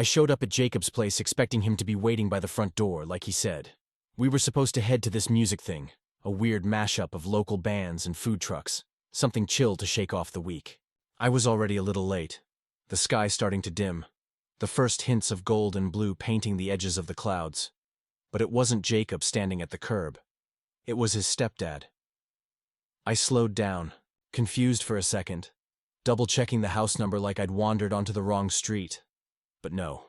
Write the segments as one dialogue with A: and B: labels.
A: I showed up at Jacob's place expecting him to be waiting by the front door, like he said. We were supposed to head to this music thing, a weird mashup of local bands and food trucks, something chill to shake off the week. I was already a little late, the sky starting to dim, the first hints of gold and blue painting the edges of the clouds. But it wasn't Jacob standing at the curb. It was his stepdad. I slowed down, confused for a second, double-checking the house number like I'd wandered onto the wrong street. But no.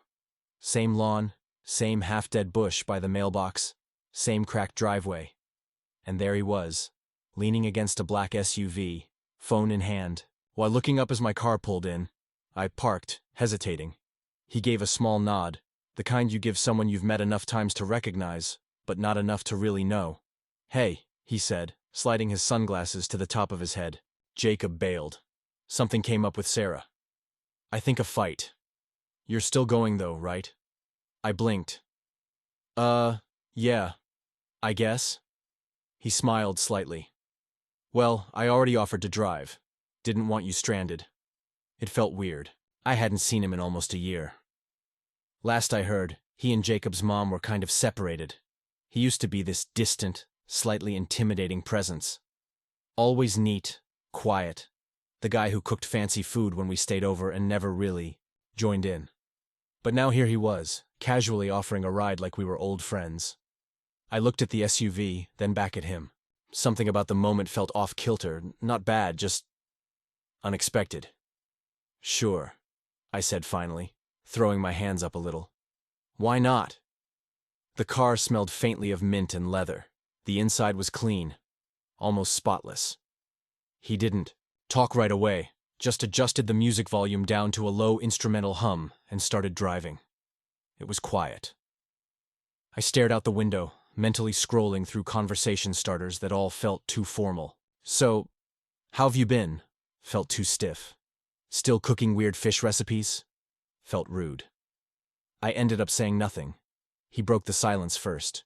A: Same lawn, same half-dead bush by the mailbox, same cracked driveway. And there he was, leaning against a black SUV, phone in hand. While looking up as my car pulled in, I parked, hesitating. He gave a small nod, the kind you give someone you've met enough times to recognize, but not enough to really know. "Hey," he said, sliding his sunglasses to the top of his head. Jacob bailed. Something came up with Sarah. "I think a fight. You're still going though, right?" I blinked. Yeah, I guess." He smiled slightly. "Well, I already offered to drive. Didn't want you stranded." It felt weird. I hadn't seen him in almost a year. Last I heard, he and Jacob's mom were kind of separated. He used to be this distant, slightly intimidating presence. Always neat, quiet. The guy who cooked fancy food when we stayed over and never really joined in. But now here he was, casually offering a ride like we were old friends. I looked at the SUV, then back at him. Something about the moment felt off-kilter, not bad, just unexpected. "Sure," I said finally, throwing my hands up a little. "Why not?" The car smelled faintly of mint and leather. The inside was clean, almost spotless. He didn't talk right away, just adjusted the music volume down to a low instrumental hum and started driving. It was quiet. I stared out the window, mentally scrolling through conversation starters that all felt too formal. "So, how have you been?" Felt too stiff. "Still cooking weird fish recipes?" Felt rude. I ended up saying nothing. He broke the silence first.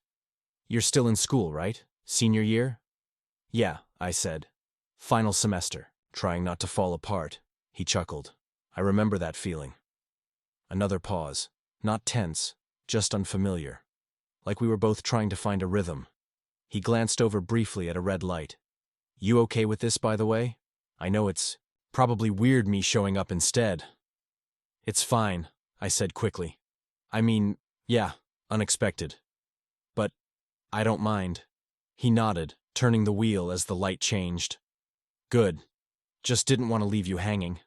A: "You're still in school, right? Senior year?" "Yeah," I said. "Final semester, trying not to fall apart." He chuckled. I remember that feeling. Another pause. Not tense, just unfamiliar. Like we were both trying to find a rhythm. He glanced over briefly at a red light. "You okay with this, by the way? I know it's probably weird me showing up instead." "It's fine," I said quickly. "I mean, yeah, unexpected. But I don't mind." He nodded, turning the wheel as the light changed. "Good. Just didn't want to leave you hanging."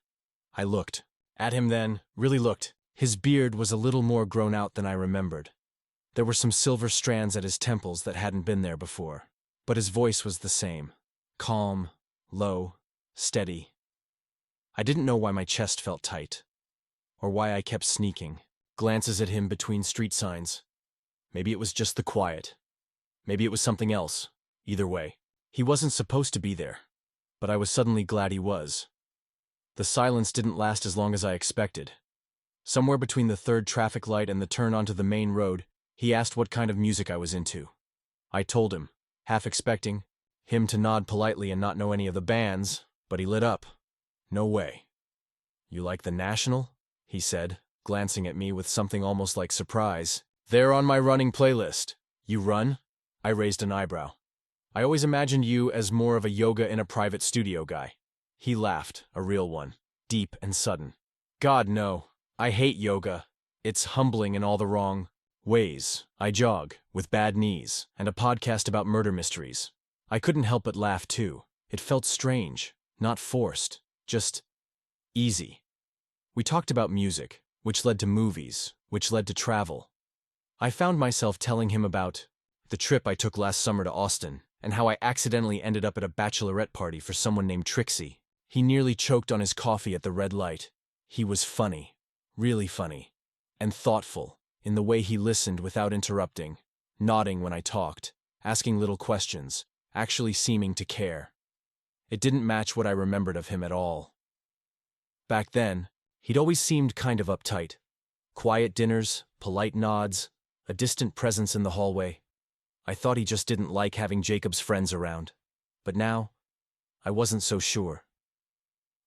A: I looked at him then, really looked. His beard was a little more grown out than I remembered. There were some silver strands at his temples that hadn't been there before. But his voice was the same. Calm, low, steady. I didn't know why my chest felt tight. Or why I kept sneaking glances at him between street signs. Maybe it was just the quiet. Maybe it was something else. Either way, he wasn't supposed to be there. But I was suddenly glad he was. The silence didn't last as long as I expected. Somewhere between the third traffic light and the turn onto the main road, he asked what kind of music I was into. I told him, half expecting him to nod politely and not know any of the bands, but he lit up. "No way." "You like the National?" he said, glancing at me with something almost like surprise. "They're on my running playlist." "You run?" I raised an eyebrow. "I always imagined you as more of a yoga in a private studio guy." He laughed, a real one, deep and sudden. "God, no. I hate yoga. It's humbling in all the wrong ways. I jog, with bad knees, and a podcast about murder mysteries." I couldn't help but laugh too. It felt strange, not forced, just easy. We talked about music, which led to movies, which led to travel. I found myself telling him about the trip I took last summer to Austin, and how I accidentally ended up at a bachelorette party for someone named Trixie. He nearly choked on his coffee at the red light. He was funny, really funny, and thoughtful, in the way he listened without interrupting, nodding when I talked, asking little questions, actually seeming to care. It didn't match what I remembered of him at all. Back then, he'd always seemed kind of uptight. Quiet dinners, polite nods, a distant presence in the hallway. I thought he just didn't like having Jacob's friends around. But now, I wasn't so sure.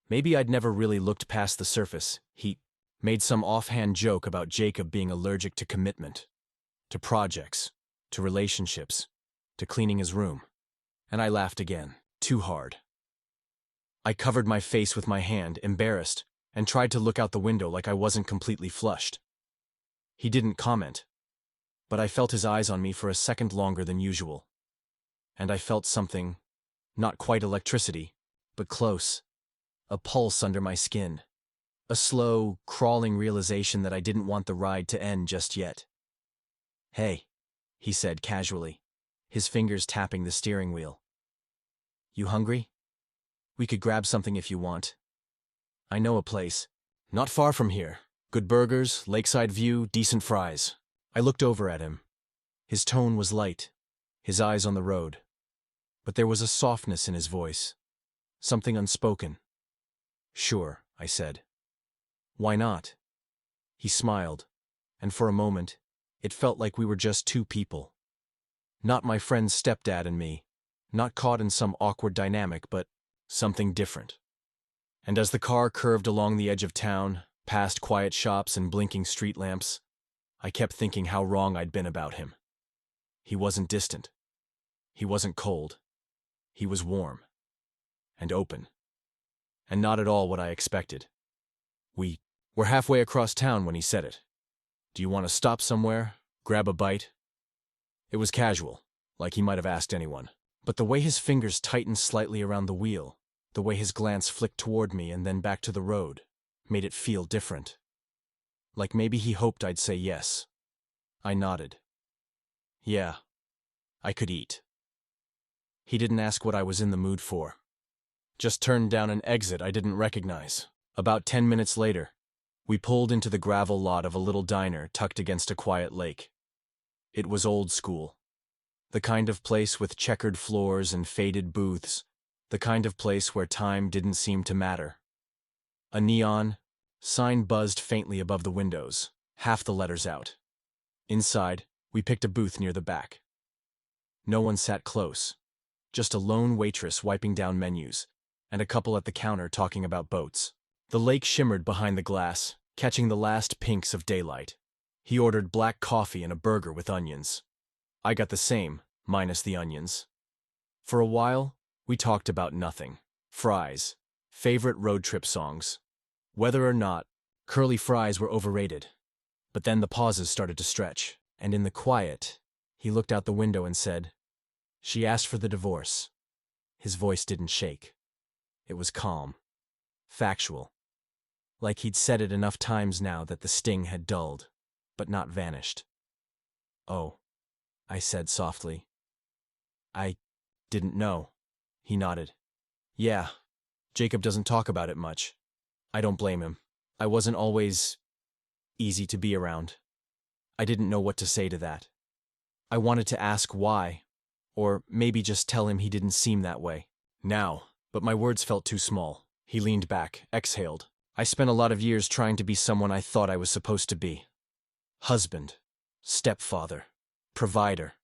A: Maybe I'd never really looked past the surface. He Made some offhand joke about Jacob being allergic to commitment, to projects, to relationships, to cleaning his room. And I laughed again, too hard. I covered my face with my hand, embarrassed, and tried to look out the window like I wasn't completely flushed. He didn't comment, but I felt his eyes on me for a second longer than usual. And I felt something, not quite electricity, but close, a pulse under my skin, a slow, crawling realization that I didn't want the ride to end just yet. "Hey," he said casually, his fingers tapping the steering wheel. "You hungry? We could grab something if you want. I know a place, not far from here. Good burgers, lakeside view, decent fries." I looked over at him. His tone was light, his eyes on the road. But there was a softness in his voice, something unspoken. "Sure," I said. "Why not?" He smiled, and for a moment, it felt like we were just two people. Not my friend's stepdad and me, not caught in some awkward dynamic, but something different. And as the car curved along the edge of town, past quiet shops and blinking street lamps, I kept thinking how wrong I'd been about him. He wasn't distant. He wasn't cold. He was warm. And open. And not at all what I expected. We were halfway across town when he said it. "Do you want to stop somewhere? Grab a bite?" It was casual, like he might have asked anyone. But the way his fingers tightened slightly around the wheel, the way his glance flicked toward me and then back to the road, made it feel different. Like maybe he hoped I'd say yes. I nodded. Yeah, I could eat. He didn't ask what I was in the mood for. Just turned down an exit I didn't recognize. About 10 minutes later, we pulled into the gravel lot of a little diner tucked against a quiet lake. It was old school. The kind of place with checkered floors and faded booths. The kind of place where time didn't seem to matter. A neon sign buzzed faintly above the windows, half the letters out. Inside, we picked a booth near the back. No one sat close. Just a lone waitress wiping down menus, and a couple at the counter talking about boats. The lake shimmered behind the glass, catching the last pinks of daylight. He ordered black coffee and a burger with onions. I got the same, minus the onions. For a while, we talked about nothing. Fries, favorite road trip songs. Whether or not, curly fries were overrated. But then the pauses started to stretch, and in the quiet, he looked out the window and said, "She asked for the divorce." His voice didn't shake. It was calm. Factual. Like he'd said it enough times now that the sting had dulled, but not vanished. "Oh," I said softly. "I didn't know." He nodded. "Yeah, Jacob doesn't talk about it much. I don't blame him. I wasn't always easy to be around. I didn't know what to say to that. I wanted to ask why, or maybe just tell him he didn't seem that way. Now, but my words felt too small. He leaned back, exhaled. "I spent a lot of years trying to be someone I thought I was supposed to be. Husband, stepfather, provider.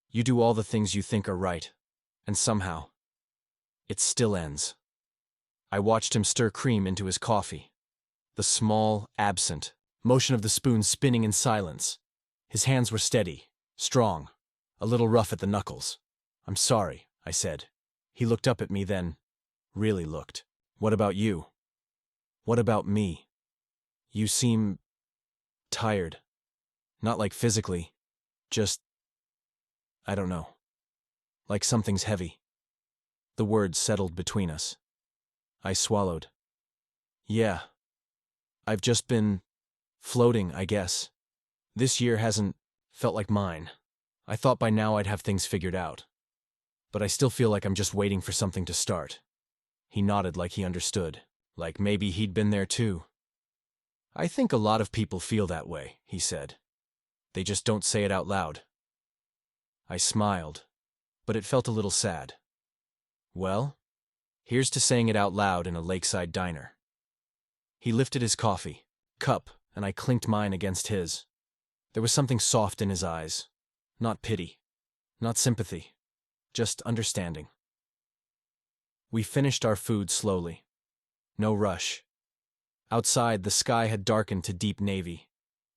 A: You do all the things you think are right, and somehow, it still ends." I watched him stir cream into his coffee. The small, absent motion of the spoon spinning in silence. His hands were steady, strong, a little rough at the knuckles. "I'm sorry," I said. He looked up at me then, really looked. "What about you? What about me? You seem tired. Not like physically, just, I don't know. Like something's heavy." The words settled between us. I swallowed. "Yeah. I've just been floating, I guess. This year hasn't felt like mine. I thought by now I'd have things figured out. But I still feel like I'm just waiting for something to start." He nodded like he understood, like maybe he'd been there too. "I think a lot of people feel that way," he said. "They just don't say it out loud." I smiled, but it felt a little sad. Well, here's to saying it out loud in a lakeside diner. He lifted his coffee cup, and I clinked mine against his. There was something soft in his eyes. Not pity, not sympathy, just understanding. We finished our food slowly. No rush. Outside, the sky had darkened to deep navy.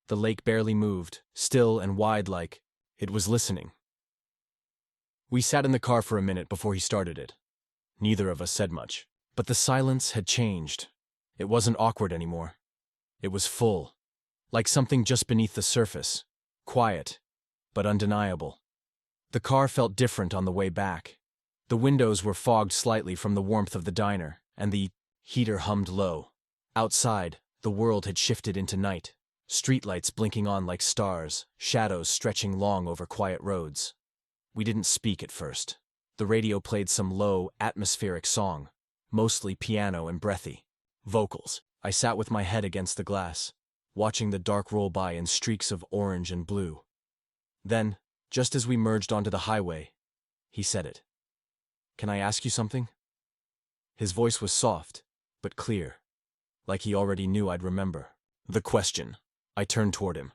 A: The lake barely moved, still and wide like it was listening. We sat in the car for a minute before he started it. Neither of us said much. But the silence had changed. It wasn't awkward anymore. It was full, like something just beneath the surface, quiet, but undeniable. The car felt different on the way back. The windows were fogged slightly from the warmth of the diner, and the heater hummed low. Outside, the world had shifted into night. Streetlights blinking on like stars, shadows stretching long over quiet roads. We didn't speak at first. The radio played some low, atmospheric song, mostly piano and breathy. Vocals. I sat with my head against the glass, watching the dark roll by in streaks of orange and blue. Then, just as we merged onto the highway, he said it. "Can I ask you something?" His voice was soft, but clear, like he already knew I'd remember. The question. I turned toward him.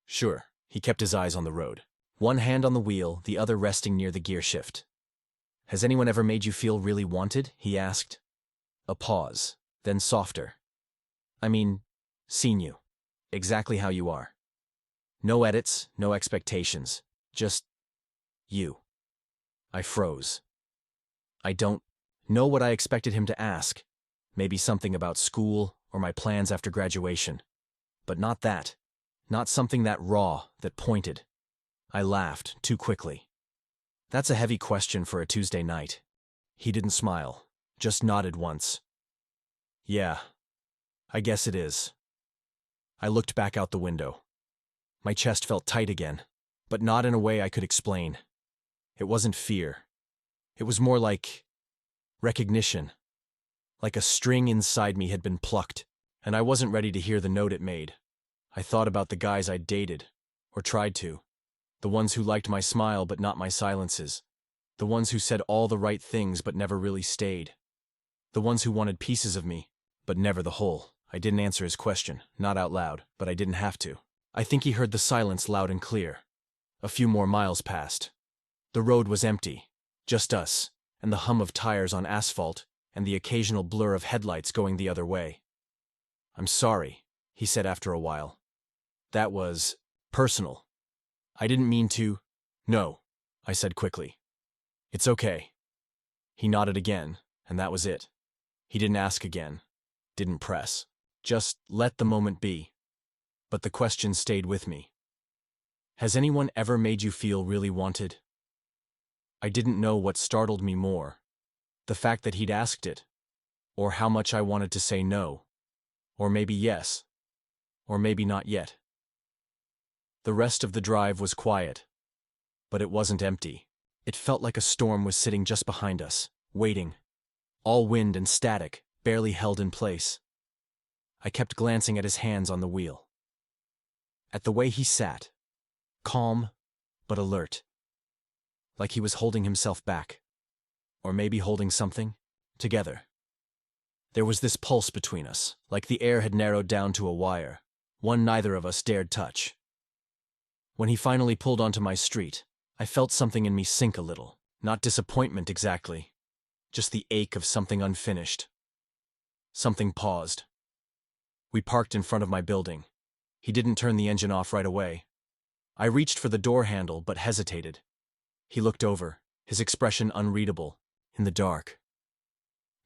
A: Sure. He kept his eyes on the road. One hand on the wheel, the other resting near the gear shift. "Has anyone ever made you feel really wanted?" he asked. A pause, then softer. "I mean, seen you. Exactly how you are. No edits, no expectations. Just you." I froze. I don't know what I expected him to ask. Maybe something about school or my plans after graduation. But not that. Not something that raw, that pointed. I laughed, too quickly. "That's a heavy question for a Tuesday night." He didn't smile, just nodded once. "Yeah, I guess it is." I looked back out the window. My chest felt tight again, but not in a way I could explain. It wasn't fear. It was more like recognition. Like a string inside me had been plucked, and I wasn't ready to hear the note it made. I thought about the guys I'd dated, or tried to. The ones who liked my smile but not my silences. The ones who said all the right things but never really stayed. The ones who wanted pieces of me, but never the whole. I didn't answer his question, not out loud, but I didn't have to. I think he heard the silence loud and clear. A few more miles passed. The road was empty, just us, and the hum of tires on asphalt, and the occasional blur of headlights going the other way. "I'm sorry," he said after a while. "That was personal. I didn't mean to." "No," I said quickly. "It's okay." He nodded again, and that was it. He didn't ask again, didn't press. Just let the moment be. But the question stayed with me. "Has anyone ever made you feel really wanted?" I didn't know what startled me more. The fact that he'd asked it, or how much I wanted to say no, or maybe yes, or maybe not yet. The rest of the drive was quiet, but it wasn't empty. It felt like a storm was sitting just behind us, waiting. All wind and static, barely held in place. I kept glancing at his hands on the wheel. At the way he sat, calm but alert. Like he was holding himself back. Or maybe holding something, together. There was this pulse between us, like the air had narrowed down to a wire, one neither of us dared touch. When he finally pulled onto my street, I felt something in me sink a little. Not disappointment exactly, just the ache of something unfinished. Something paused. We parked in front of my building. He didn't turn the engine off right away. I reached for the door handle but hesitated. He looked over, his expression unreadable, in the dark.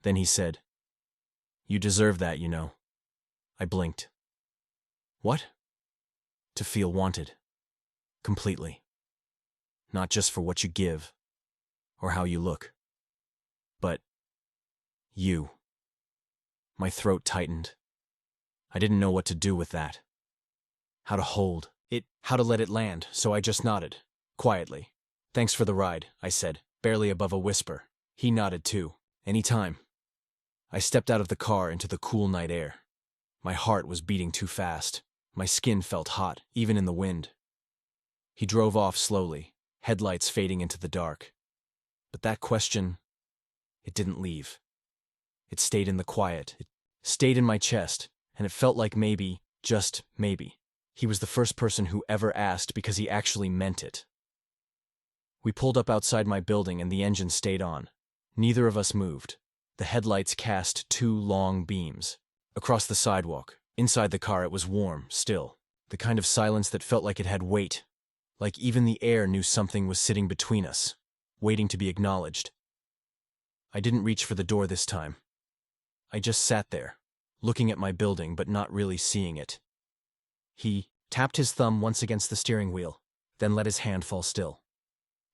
A: Then he said, "You deserve that, you know." I blinked. "What?" "To feel wanted. Completely. Not just for what you give, or how you look. But you." My throat tightened. I didn't know what to do with that. How to hold it, how to let it land, so I just nodded, quietly. "Thanks for the ride," I said, barely above a whisper. He nodded too. "Anytime." I stepped out of the car into the cool night air. My heart was beating too fast. My skin felt hot, even in the wind. He drove off slowly, headlights fading into the dark. But that question, it didn't leave. It stayed in the quiet. It stayed in my chest, and it felt like maybe, just maybe, he was the first person who ever asked because he actually meant it. We pulled up outside my building and the engine stayed on. Neither of us moved. The headlights cast two long beams. Across the sidewalk, inside the car, it was warm, still. The kind of silence that felt like it had weight. Like even the air knew something was sitting between us, waiting to be acknowledged. I didn't reach for the door this time. I just sat there, looking at my building but not really seeing it. He tapped his thumb once against the steering wheel, then let his hand fall still.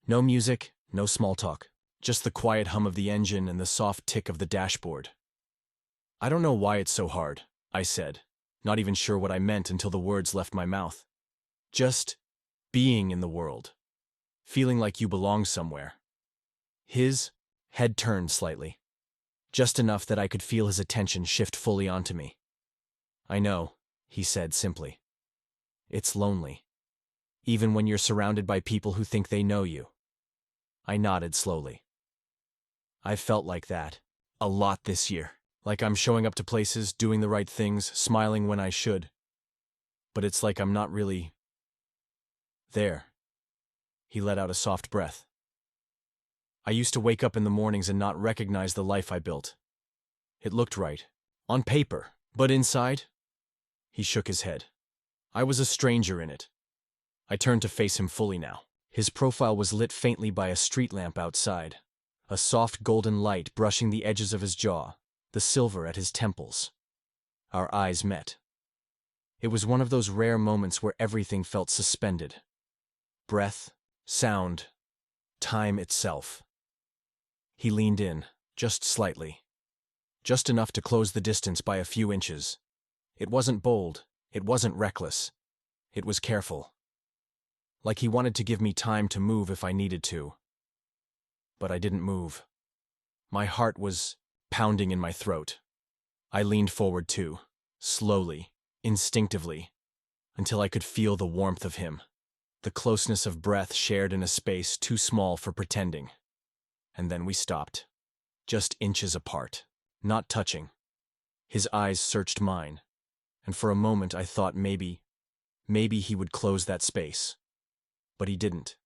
A: No music, no small talk, just the quiet hum of the engine and the soft tick of the dashboard. "I don't know why it's so hard," I said, not even sure what I meant until the words left my mouth. Just being in the world, feeling like you belong somewhere. His head turned slightly, just enough that I could feel his attention shift fully onto me. "I know," he said simply. "It's lonely, even when you're surrounded by people who think they know you." I nodded slowly. I've felt like that a lot this year. Like I'm showing up to places, doing the right things, smiling when I should. But it's like I'm not really there. He let out a soft breath. I used to wake up in the mornings and not recognize the life I built. It looked right, on paper, but inside? He shook his head. I was a stranger in it. I turned to face him fully now. His profile was lit faintly by a street lamp outside, a soft golden light brushing the edges of his jaw, the silver at his temples. Our eyes met. It was one of those rare moments where everything felt suspended. Breath, sound, time itself. He leaned in, just slightly. Just enough to close the distance by a few inches. It wasn't bold, it wasn't reckless. It was careful. Like he wanted to give me time to move if I needed to. But I didn't move. My heart was pounding in my throat. I leaned forward too, slowly, instinctively, until I could feel the warmth of him, the closeness of breath shared in a space too small for pretending. And then we stopped, just inches apart, not touching. His eyes searched mine, and for a moment I thought maybe he would close that space. But he didn't.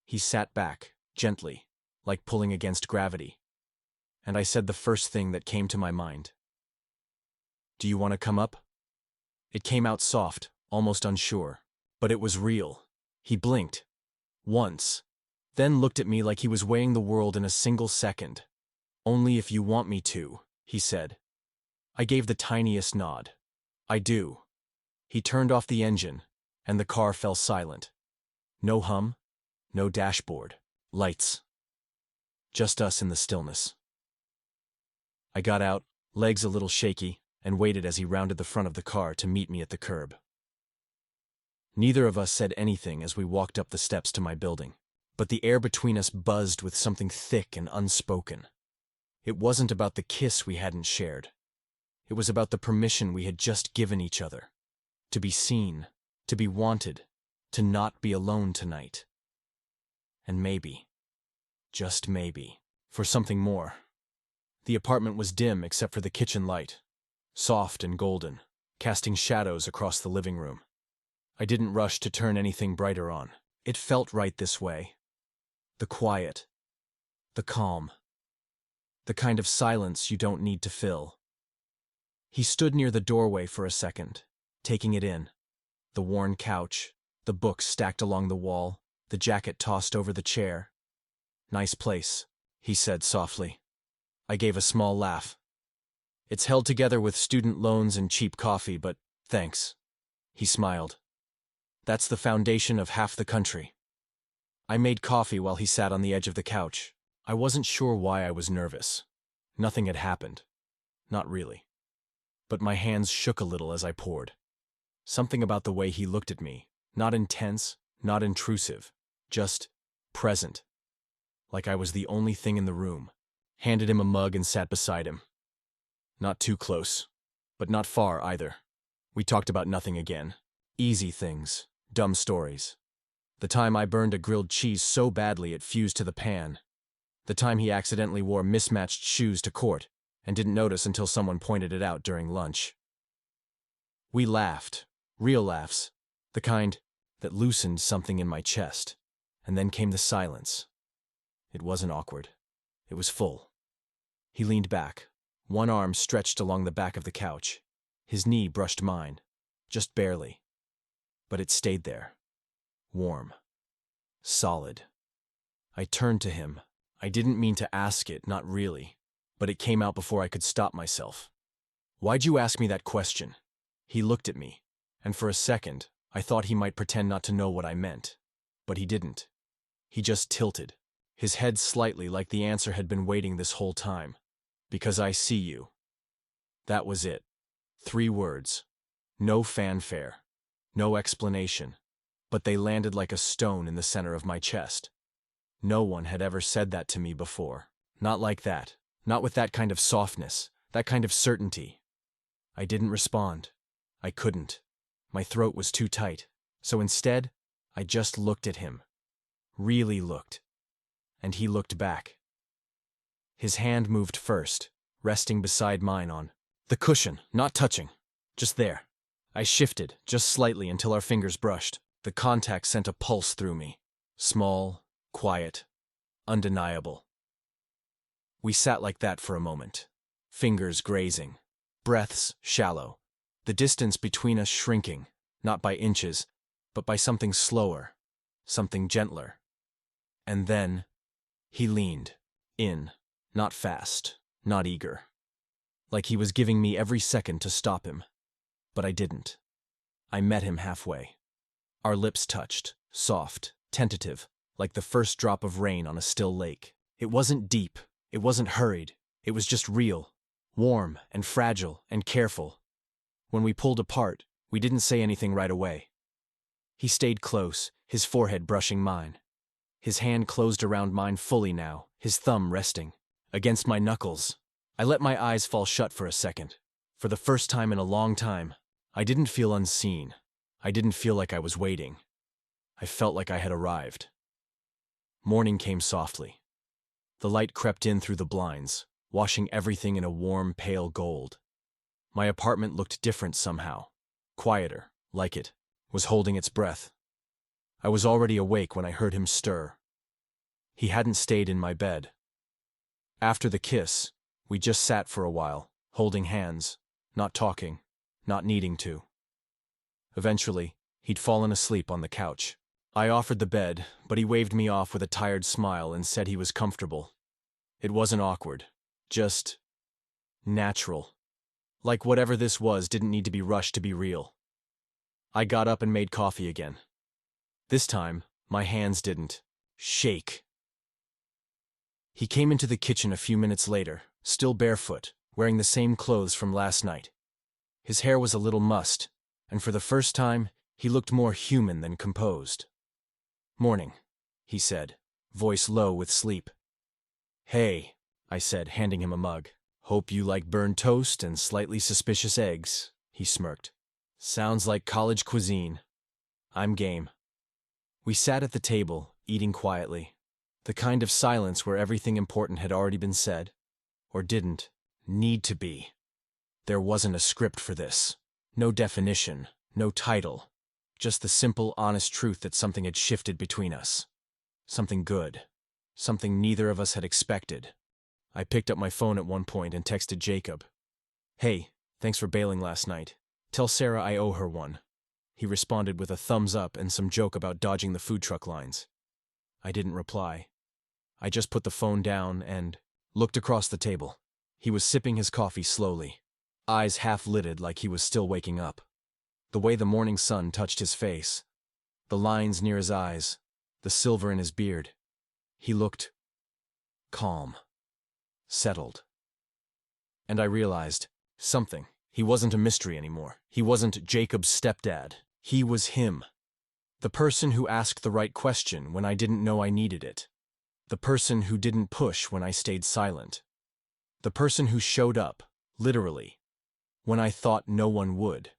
A: He sat back, gently, like pulling against gravity. And I said the first thing that came to my mind. "Do you want to come up?" It came out soft, almost unsure, but it was real. He blinked. Once. Then looked at me like he was weighing the world in a single second. "Only if you want me to," he said. I gave the tiniest nod. "I do." He turned off the engine, and the car fell silent. No hum, no dashboard, lights. Just us in the stillness. I got out, legs a little shaky, and waited as he rounded the front of the car to meet me at the curb. Neither of us said anything as we walked up the steps to my building, but the air between us buzzed with something thick and unspoken. It wasn't about the kiss we hadn't shared. It was about the permission we had just given each other. To be seen, to be wanted, to not be alone tonight. And maybe, just maybe, for something more. The apartment was dim except for the kitchen light, soft and golden, casting shadows across the living room. I didn't rush to turn anything brighter on. It felt right this way. The quiet, the calm, the kind of silence you don't need to fill. He stood near the doorway for a second, taking it in. The worn couch, the books stacked along the wall, the jacket tossed over the chair. "Nice place," he said softly. I gave a small laugh. "It's held together with student loans and cheap coffee, but thanks." He smiled. "That's the foundation of half the country." I made coffee while he sat on the edge of the couch. I wasn't sure why I was nervous. Nothing had happened. Not really. But my hands shook a little as I poured. Something about the way he looked at me, not intense, not intrusive, just present. Like I was the only thing in the room. Handed him a mug and sat beside him. Not too close, but not far either. We talked about nothing again. Easy things, dumb stories. The time I burned a grilled cheese so badly it fused to the pan. The time he accidentally wore mismatched shoes to court and didn't notice until someone pointed it out during lunch. We laughed, real laughs, the kind that loosened something in my chest. And then came the silence. It wasn't awkward. It was full. He leaned back, One arm stretched along the back of the couch. His knee brushed mine, just barely. But it stayed there. Warm. Solid. I turned to him. I didn't mean to ask it, not really. But it came out before I could stop myself. "Why'd you ask me that question?" He looked at me, and for a second, I thought he might pretend not to know what I meant. But he didn't. He just tilted, his head slightly like the answer had been waiting this whole time. "Because I see you." That was it. 3 words. No fanfare. No explanation. But they landed like a stone in the center of my chest. No one had ever said that to me before. Not like that. Not with that kind of softness, that kind of certainty. I didn't respond. I couldn't. My throat was too tight. So instead, I just looked at him. Really looked. And he looked back. His hand moved first, resting beside mine on the cushion, not touching. Just there. I shifted, just slightly until our fingers brushed. The contact sent a pulse through me. Small, quiet, undeniable. We sat like that for a moment. Fingers grazing. Breaths shallow. The distance between us shrinking, not by inches, but by something slower, something gentler. And then, he leaned. In. Not fast, not eager. Like he was giving me every second to stop him. But I didn't. I met him halfway. Our lips touched, soft, tentative, like the first drop of rain on a still lake. It wasn't deep, it wasn't hurried, it was just real, warm and fragile and careful. When we pulled apart, we didn't say anything right away. He stayed close, his forehead brushing mine. His hand closed around mine fully now, his thumb resting against my knuckles. I let my eyes fall shut for a second. For the first time in a long time, I didn't feel unseen. I didn't feel like I was waiting. I felt like I had arrived. Morning came softly. The light crept in through the blinds, washing everything in a warm, pale gold. My apartment looked different somehow. Quieter, like it was holding its breath. I was already awake when I heard him stir. He hadn't stayed in my bed. After the kiss, we just sat for a while, holding hands, not talking, not needing to. Eventually, he'd fallen asleep on the couch. I offered the bed, but he waved me off with a tired smile and said he was comfortable. It wasn't awkward, just natural. Like whatever this was didn't need to be rushed to be real. I got up and made coffee again. This time, my hands didn't shake. He came into the kitchen a few minutes later, still barefoot, wearing the same clothes from last night. His hair was a little mussed, and for the first time, he looked more human than composed. "Morning," he said, voice low with sleep. "Hey," I said, handing him a mug. "Hope you like burned toast and slightly suspicious eggs," he smirked. "Sounds like college cuisine. I'm game." We sat at the table, eating quietly. The kind of silence where everything important had already been said, or didn't need to be. There wasn't a script for this. No definition, no title. Just the simple, honest truth that something had shifted between us. Something good. Something neither of us had expected. I picked up my phone at one point and texted Jacob. "Hey, thanks for bailing last night. Tell Sarah I owe her one." He responded with a thumbs up and some joke about dodging the food truck lines. I didn't reply. I just put the phone down and looked across the table. He was sipping his coffee slowly, eyes half-lidded like he was still waking up. The way the morning sun touched his face, the lines near his eyes, the silver in his beard. He looked calm, settled. And I realized something. He wasn't a mystery anymore. He wasn't Jacob's stepdad. He was him. The person who asked the right question when I didn't know I needed it. The person who didn't push when I stayed silent. The person who showed up, literally, when I thought no one would.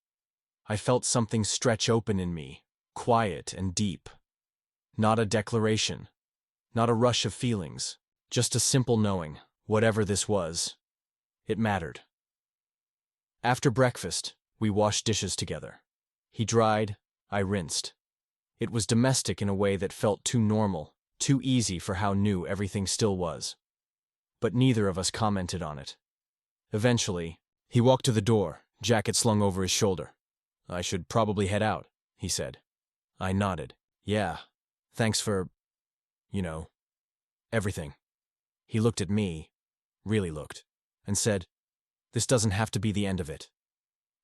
A: I felt something stretch open in me, quiet and deep. Not a declaration, not a rush of feelings, just a simple knowing, whatever this was, it mattered. After breakfast, we washed dishes together. He dried, I rinsed. It was domestic in a way that felt too normal, too easy for how new everything still was. But neither of us commented on it. Eventually, he walked to the door, jacket slung over his shoulder. "I should probably head out," he said. I nodded. "Yeah, thanks for, you know, everything." He looked at me, really looked, and said, "This doesn't have to be the end of it."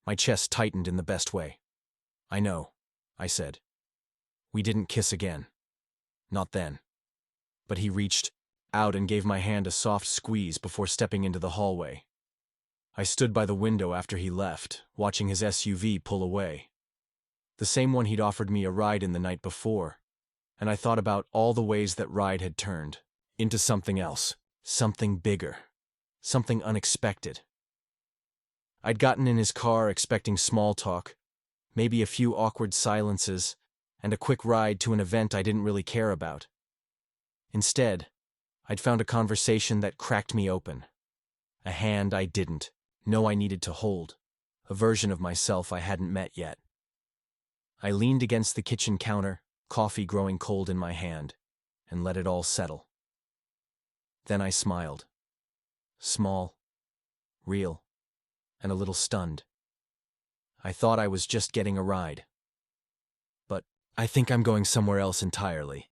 A: My chest tightened in the best way. "I know," I said. We didn't kiss again. Not then. But he reached out and gave my hand a soft squeeze before stepping into the hallway. I stood by the window after he left, watching his SUV pull away. The same one he'd offered me a ride in the night before, and I thought about all the ways that ride had turned into something else, something bigger, something unexpected. I'd gotten in his car expecting small talk, maybe a few awkward silences, and a quick ride to an event I didn't really care about. Instead, I'd found a conversation that cracked me open. A hand I didn't know I needed to hold, a version of myself I hadn't met yet. I leaned against the kitchen counter, coffee growing cold in my hand, and let it all settle. Then I smiled. Small, real, and a little stunned. I thought I was just getting a ride. But I think I'm going somewhere else entirely.